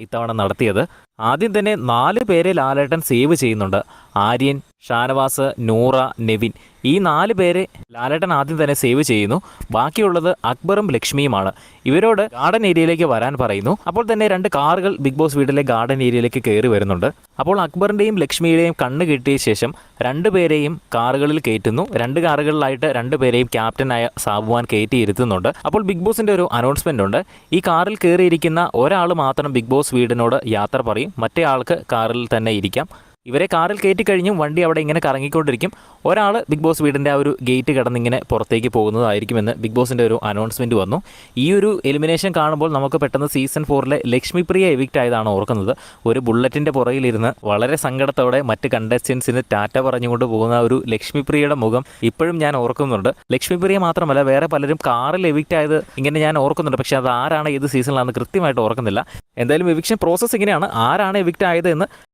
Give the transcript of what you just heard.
ഇത്തവണ നടത്തിയത്. ആദ്യം തന്നെ 4 പേരെ ലാലേട്ടൻ സേവ് ചെയ്യുന്നുണ്ട്. ആര്യൻ, ഷാനവാസ്, നൂറ, നെവിൻ, ഈ 4 പേരെ ലാലേട്ടൻ ആദ്യം തന്നെ സേവ് ചെയ്യുന്നു. ബാക്കിയുള്ളത് അക്ബറും ലക്ഷ്മിയുമാണ്. ഇവരോട് ഗാർഡൻ ഏരിയയിലേക്ക് വരാൻ പറയുന്നു. അപ്പോൾ തന്നെ 2 കാറുകൾ ബിഗ് ബോസ് വീട്ടിലെ ഗാർഡൻ ഏരിയയിലേക്ക് കയറി വരുന്നുണ്ട്. അപ്പോൾ അക്ബറിൻ്റെയും ലക്ഷ്മിയുടെയും കണ്ണ് കിട്ടിയ ശേഷം 2 പേരെയും കാറുകളിൽ കയറ്റുന്നു. 2 കാറുകളിലായിട്ട് 2 പേരെയും ക്യാപ്റ്റനായ സാബുവാൻ കയറ്റിയിരുത്തുന്നുണ്ട്. അപ്പോൾ ബിഗ് ബോസിൻ്റെ ഒരു അനൗൺസ്മെൻ്റ് ഉണ്ട്. ഈ കാറിൽ കയറിയിരിക്കുന്ന ഒരാൾ മാത്രം ബിഗ് ബോസ് വീടിനോട് യാത്ര പറയും, മറ്റേ ആൾക്ക് കാറിൽ തന്നെ ഇരിക്കാം. ഇവരെ കാറിൽ കയറ്റി കഴിഞ്ഞും വണ്ടി അവിടെ ഇങ്ങനെ കറങ്ങിക്കൊണ്ടിരിക്കും. ഒരാൾ ബിഗ് ബോസ് വീടിൻ്റെ ആ ഒരു ഗേറ്റ് കടന്നിങ്ങനെ പുറത്തേക്ക് പോകുന്നതായിരിക്കുമെന്ന് ബിഗ് ബോസിൻ്റെ ഒരു അനൗൺസ്മെൻറ്റ് വന്നു. ഈ ഒരു എലിമിനേഷൻ കാണുമ്പോൾ നമുക്ക് പെട്ടെന്ന് സീസൺ 4 ലക്ഷ്മിപ്രിയ എവിക്റ്റ് ആയതാണ് ഓർക്കുന്നത്. ഒരു ബുള്ളറ്റിൻ്റെ പുറകിലിരുന്ന് വളരെ സങ്കടത്തോടെ മറ്റ് കണ്ടസ്റ്റൻസിന് ടാറ്റ പറഞ്ഞുകൊണ്ട് പോകുന്ന ഒരു ലക്ഷ്മിപ്രിയയുടെ മുഖം ഇപ്പോഴും ഞാൻ ഓർക്കുന്നുണ്ട്. ലക്ഷ്മിപ്രിയ മാത്രമല്ല, വേറെ പലരും കാറിൽ എവിക്റ്റ് ആയത് ഇങ്ങനെ ഞാൻ ഓർക്കുന്നുണ്ട്. പക്ഷേ അത് ആരാണ്, ഏത് സീസണിലാണെന്ന് കൃത്യമായിട്ട് ഓർക്കുന്നില്ല. എന്തായാലും എവിക്ഷൻ പ്രോസസ്സ് ഇങ്ങനെയാണ്. ആരാണ് എവിക്റ്റ് ആയത് എന്ന്